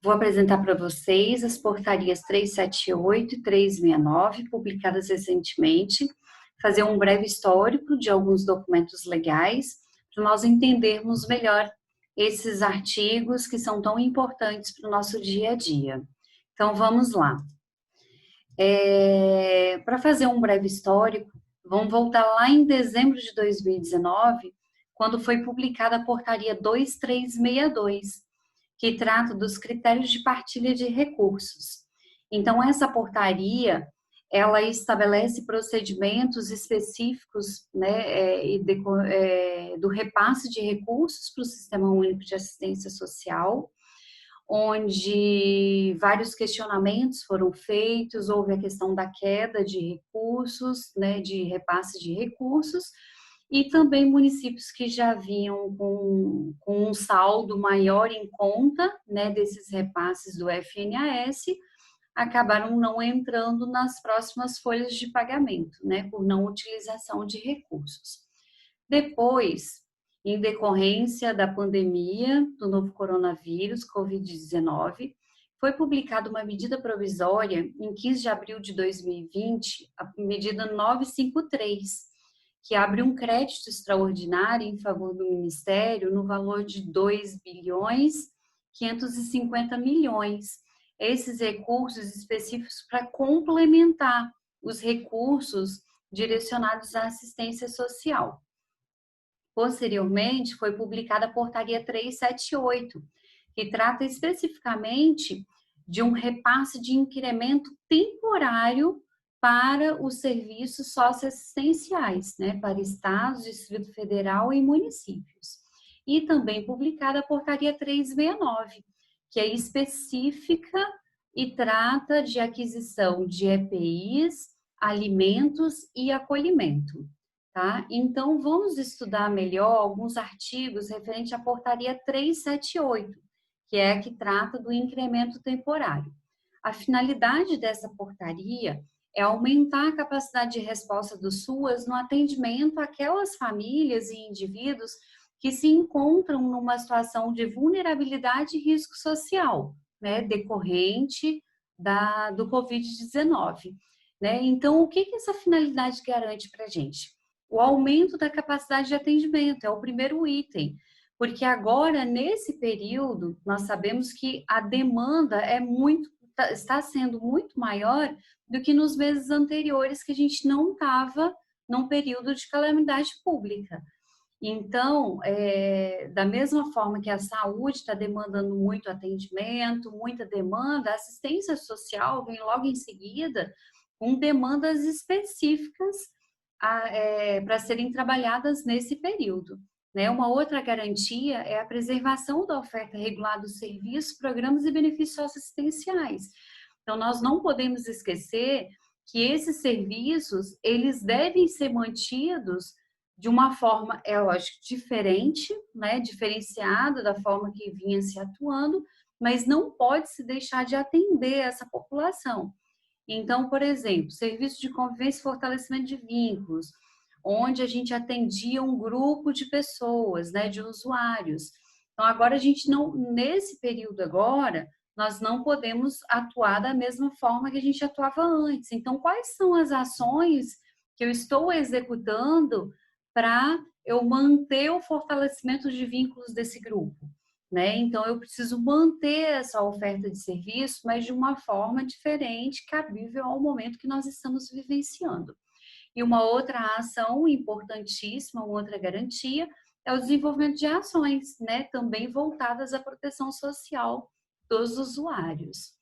Vou apresentar para vocês as portarias 378 e 369, publicadas recentemente, fazer um breve histórico de alguns documentos legais, para nós entendermos melhor esses artigos que são tão importantes para o nosso dia a dia. Então, vamos lá. Para fazer um breve histórico, vamos voltar lá em dezembro de 2019, quando foi publicada a portaria 2362, que trata dos critérios de partilha de recursos. Então, essa portaria, ela estabelece procedimentos específicos, né, do repasse de recursos para o Sistema Único de Assistência Social, onde vários questionamentos foram feitos, houve a questão da queda de recursos, né, de repasse de recursos, e também municípios que já vinham com um saldo maior em conta, né, desses repasses do FNAS, acabaram não entrando nas próximas folhas de pagamento, né, por não utilização de recursos. Depois, em decorrência da pandemia do novo coronavírus, Covid-19, foi publicada uma medida provisória em 15 de abril de 2020, a medida 953, que abre um crédito extraordinário em favor do Ministério no valor de 2 bilhões 550 milhões. Esses recursos específicos para complementar os recursos direcionados à assistência social. Posteriormente, foi publicada a portaria 378, que trata especificamente de um repasse de incremento temporário para os serviços socioassistenciais, né, para estados, Distrito Federal e municípios. E também publicada a portaria 369, que é específica e trata de aquisição de EPIs, alimentos e acolhimento. Tá? Então, vamos estudar melhor alguns artigos referentes à portaria 378, que é a que trata do incremento temporário. A finalidade dessa portaria é aumentar a capacidade de resposta do SUAS no atendimento àquelas famílias e indivíduos que se encontram numa situação de vulnerabilidade e risco social, né, decorrente do Covid-19. Né? Então, o que essa finalidade garante para a gente? O aumento da capacidade de atendimento é o primeiro item, porque agora, nesse período, nós sabemos que a demanda está sendo muito maior do que nos meses anteriores, que a gente não estava num período de calamidade pública. Então, da mesma forma que a saúde está demandando muito atendimento, muita demanda, a assistência social vem logo em seguida com demandas específicas para serem trabalhadas nesse período. Né? Uma outra garantia é a preservação da oferta regular dos serviços, programas e benefícios assistenciais. Então, nós não podemos esquecer que esses serviços, eles devem ser mantidos de uma forma, lógico, diferente, né? Diferenciada da forma que vinha se atuando, mas não pode se deixar de atender essa população. Então, por exemplo, serviço de convivência e fortalecimento de vínculos, onde a gente atendia um grupo de pessoas, né, de usuários. Então, agora a gente não, nesse período agora, nós não podemos atuar da mesma forma que a gente atuava antes. Então, quais são as ações que eu estou executando para eu manter o fortalecimento de vínculos desse grupo? Né? Então, eu preciso manter essa oferta de serviço, mas de uma forma diferente, cabível ao momento que nós estamos vivenciando. E uma outra ação importantíssima, uma outra garantia, é o desenvolvimento de ações, né? Também voltadas à proteção social dos usuários.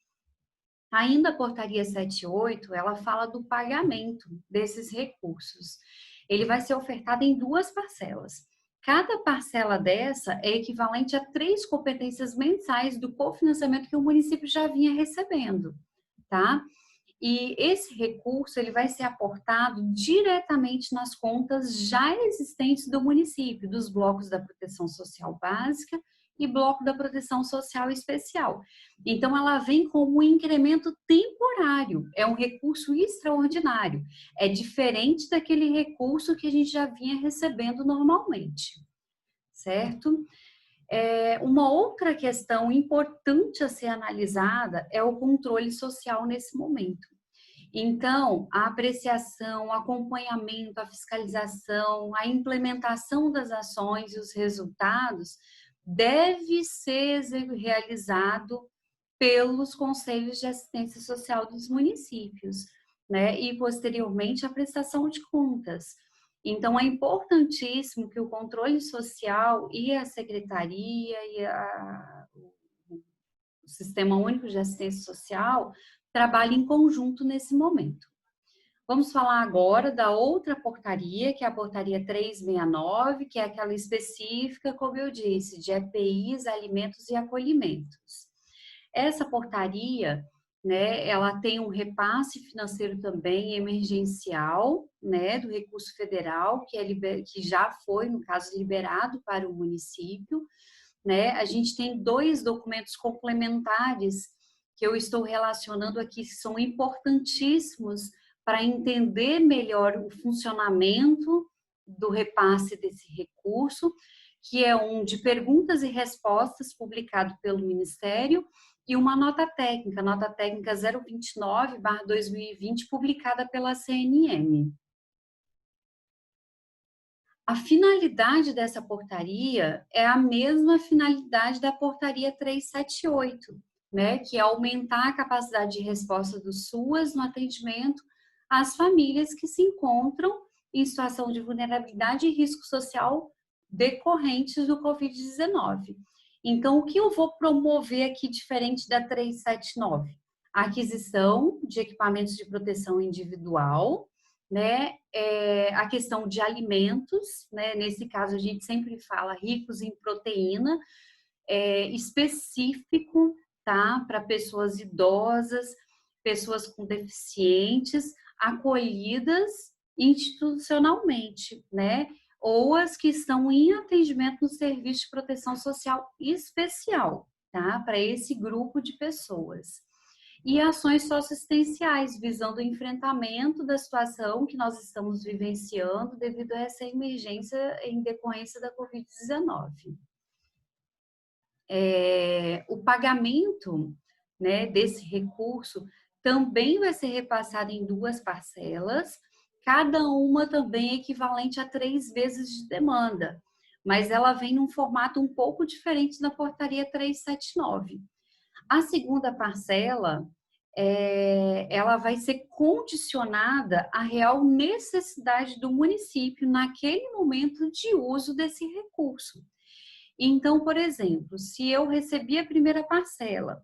Ainda a portaria 78, ela fala do pagamento desses recursos. Ele vai ser ofertado em 2 parcelas. Cada parcela dessa é equivalente a 3 competências mensais do cofinanciamento que o município já vinha recebendo, tá? E esse recurso, ele vai ser aportado diretamente nas contas já existentes do município, dos blocos da proteção social básica e bloco da proteção social especial. Então, ela vem como um incremento temporário, é um recurso extraordinário, é diferente daquele recurso que a gente já vinha recebendo normalmente, certo? Uma outra questão importante a ser analisada é o controle social nesse momento. Então, a apreciação, o acompanhamento, a fiscalização, a implementação das ações e os resultados deve ser realizado pelos conselhos de assistência social dos municípios, né? E posteriormente a prestação de contas. Então, é importantíssimo que o controle social e a secretaria e o Sistema Único de Assistência Social trabalhem em conjunto nesse momento. Vamos falar agora da outra portaria, que é a portaria 369, que é aquela específica, como eu disse, de EPIs, alimentos e acolhimentos. Essa portaria, né, ela tem um repasse financeiro também emergencial, né, do recurso federal, que já foi, no caso, liberado para o município, né? A gente tem 2 documentos complementares que eu estou relacionando aqui, que são importantíssimos para entender melhor o funcionamento do repasse desse recurso, que é um de perguntas e respostas publicado pelo Ministério e uma nota técnica 029/2020, publicada pela CNM. A finalidade dessa portaria é a mesma finalidade da portaria 378, né, que é aumentar a capacidade de resposta do SUAS no atendimento às famílias que se encontram em situação de vulnerabilidade e risco social decorrentes do Covid-19. Então, o que eu vou promover aqui diferente da 379? A aquisição de equipamentos de proteção individual, né, a questão de alimentos, né, nesse caso a gente sempre fala ricos em proteína, específico, tá, para pessoas idosas, pessoas com deficientes, acolhidas institucionalmente, né, ou as que estão em atendimento no serviço de proteção social especial, tá, para esse grupo de pessoas. E ações socioassistenciais, visando o enfrentamento da situação que nós estamos vivenciando devido a essa emergência em decorrência da Covid-19. O pagamento, né, desse recurso também vai ser repassado em 2 parcelas, cada uma também equivalente a 3 vezes de demanda, mas ela vem num formato um pouco diferente da portaria 379. A segunda parcela, ela vai ser condicionada à real necessidade do município naquele momento de uso desse recurso. Então, por exemplo, se eu recebi a primeira parcela,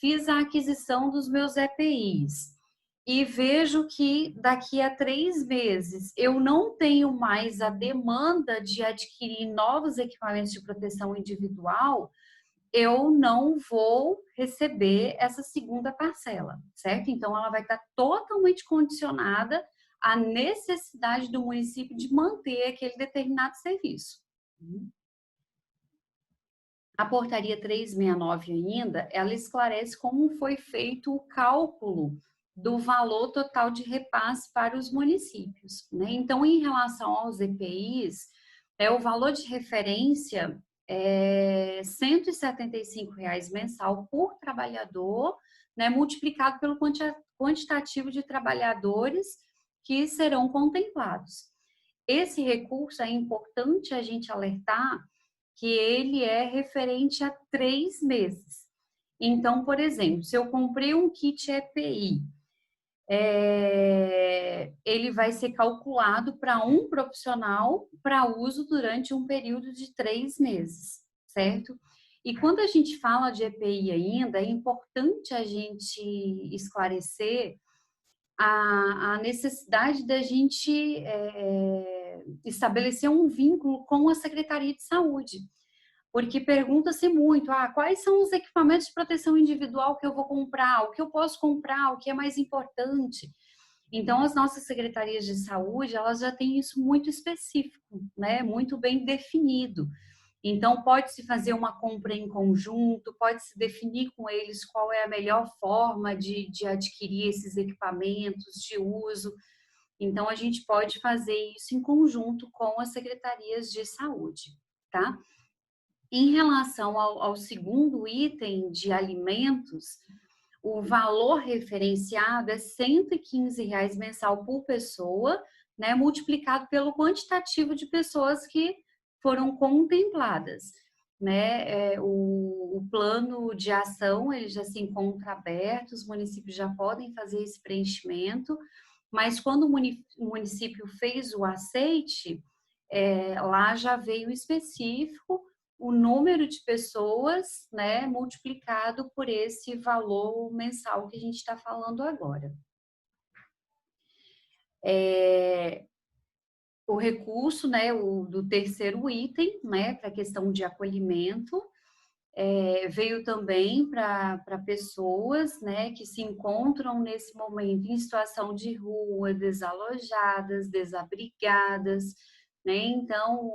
fiz a aquisição dos meus EPIs e vejo que daqui a 3 meses eu não tenho mais a demanda de adquirir novos equipamentos de proteção individual, eu não vou receber essa segunda parcela, certo? Então, ela vai estar totalmente condicionada à necessidade do município de manter aquele determinado serviço. A portaria 369 ainda, ela esclarece como foi feito o cálculo do valor total de repasse para os municípios, né? Então, em relação aos EPIs, o valor de referência é R$ 175 mensal por trabalhador, né, multiplicado pelo quantitativo de trabalhadores que serão contemplados. Esse recurso é importante a gente alertar que ele é referente a 3 meses. Então, por exemplo, se eu comprei um kit EPI, ele vai ser calculado para um profissional para uso durante um período de 3 meses, certo? E quando a gente fala de EPI ainda, é importante a gente esclarecer a necessidade da gente estabelecer um vínculo com a Secretaria de Saúde. Porque pergunta-se muito, quais são os equipamentos de proteção individual que eu vou comprar, o que eu posso comprar, o que é mais importante. Então, as nossas secretarias de saúde, elas já têm isso muito específico, né? Muito bem definido. Então, pode-se fazer uma compra em conjunto, pode-se definir com eles qual é a melhor forma de adquirir esses equipamentos de uso. Então, a gente pode fazer isso em conjunto com as secretarias de saúde, tá? Em relação ao segundo item de alimentos, o valor referenciado é R$ 115 mensal por pessoa, né, multiplicado pelo quantitativo de pessoas que foram contempladas. Né? O plano de ação ele já se encontra aberto, os municípios já podem fazer esse preenchimento, mas quando o município fez o aceite, lá já veio específico o número de pessoas, né, multiplicado por esse valor mensal que a gente está falando agora. O recurso, né, do terceiro item, né, para a questão de acolhimento, veio também para pessoas, né, que se encontram nesse momento em situação de rua, desalojadas, desabrigadas, né? Então,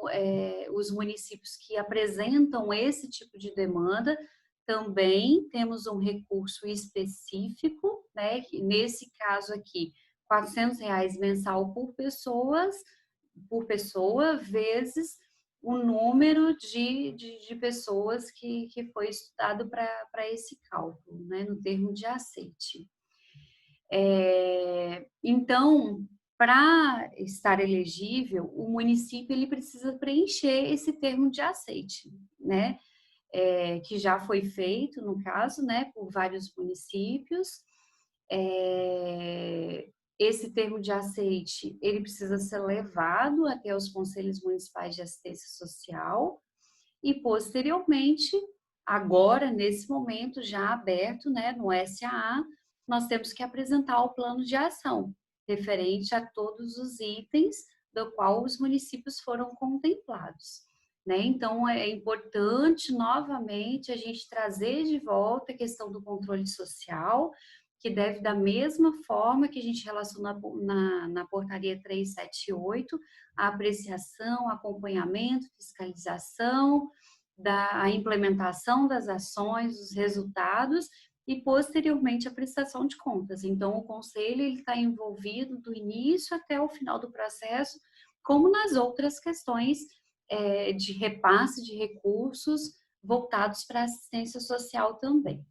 os municípios que apresentam esse tipo de demanda, também temos um recurso específico, né, que nesse caso aqui, R$ 400 mensal por pessoa, vezes o número de pessoas que foi estudado para esse cálculo, né, no termo de aceite. Então, para estar elegível, o município ele precisa preencher esse termo de aceite, né, que já foi feito, no caso, né, por vários municípios. Esse termo de aceite, ele precisa ser levado até os conselhos municipais de assistência social e, posteriormente, agora, nesse momento já aberto, né, no SAA, nós temos que apresentar o plano de ação, referente a todos os itens do qual os municípios foram contemplados. Né? Então, é importante, novamente, a gente trazer de volta a questão do controle social, que deve, da mesma forma que a gente relaciona na portaria 378, a apreciação, acompanhamento, fiscalização, da implementação das ações, dos resultados e, posteriormente, a prestação de contas. Então, o Conselho está envolvido do início até o final do processo, como nas outras questões de repasse de recursos voltados para a assistência social também.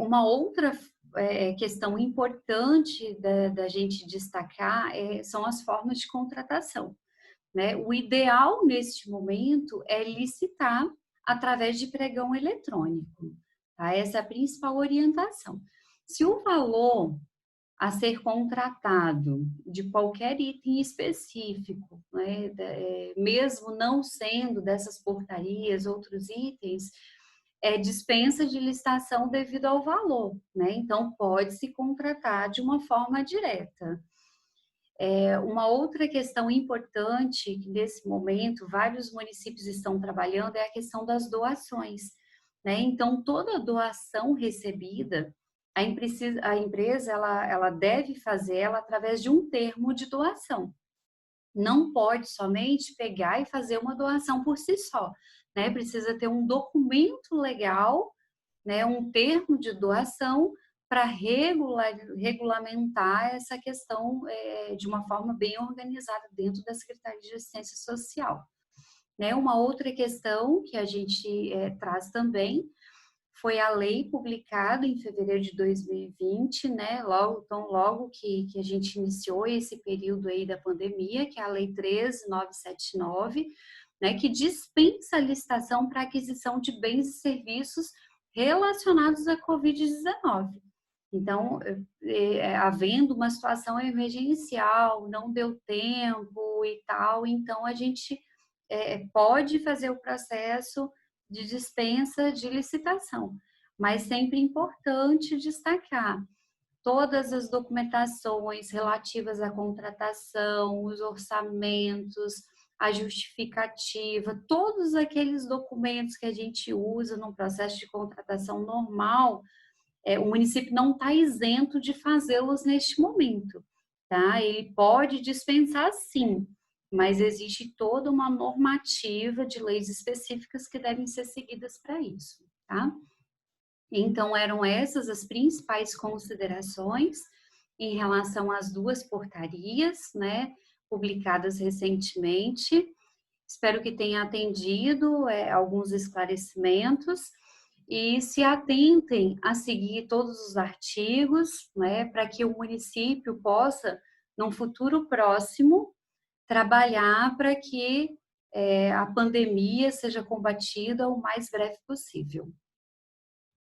Uma outra questão importante da gente destacar são as formas de contratação. Né? O ideal neste momento é licitar através de pregão eletrônico. Tá? Essa é a principal orientação. Se o valor a ser contratado de qualquer item específico, né, mesmo não sendo dessas portarias, outros itens, dispensa de licitação devido ao valor, né? Então, pode-se contratar de uma forma direta. Uma outra questão importante que, nesse momento, vários municípios estão trabalhando é a questão das doações, né? Então, toda doação recebida, a empresa ela deve fazer ela através de um termo de doação. Não pode somente pegar e fazer uma doação por si só, né? Precisa ter um documento legal, né? Um termo de doação para regulamentar essa questão de uma forma bem organizada dentro da Secretaria de Assistência Social. Né? Uma outra questão que a gente traz também foi a lei publicada em fevereiro de 2020, né? Logo que a gente iniciou esse período aí da pandemia, que é a Lei 13.979, né? Que dispensa a licitação para aquisição de bens e serviços relacionados à Covid-19. Então, havendo uma situação emergencial, não deu tempo e tal, então a gente pode fazer o processo de dispensa de licitação, mas sempre importante destacar todas as documentações relativas à contratação, os orçamentos, a justificativa, todos aqueles documentos que a gente usa no processo de contratação normal, o município não está isento de fazê-los neste momento, tá? Ele pode dispensar sim, mas existe toda uma normativa de leis específicas que devem ser seguidas para isso, tá? Então, eram essas as principais considerações em relação às duas portarias, né, publicadas recentemente. Espero que tenha atendido alguns esclarecimentos e se atentem a seguir todos os artigos, né, para que o município possa, num futuro próximo, trabalhar para que a pandemia seja combatida o mais breve possível.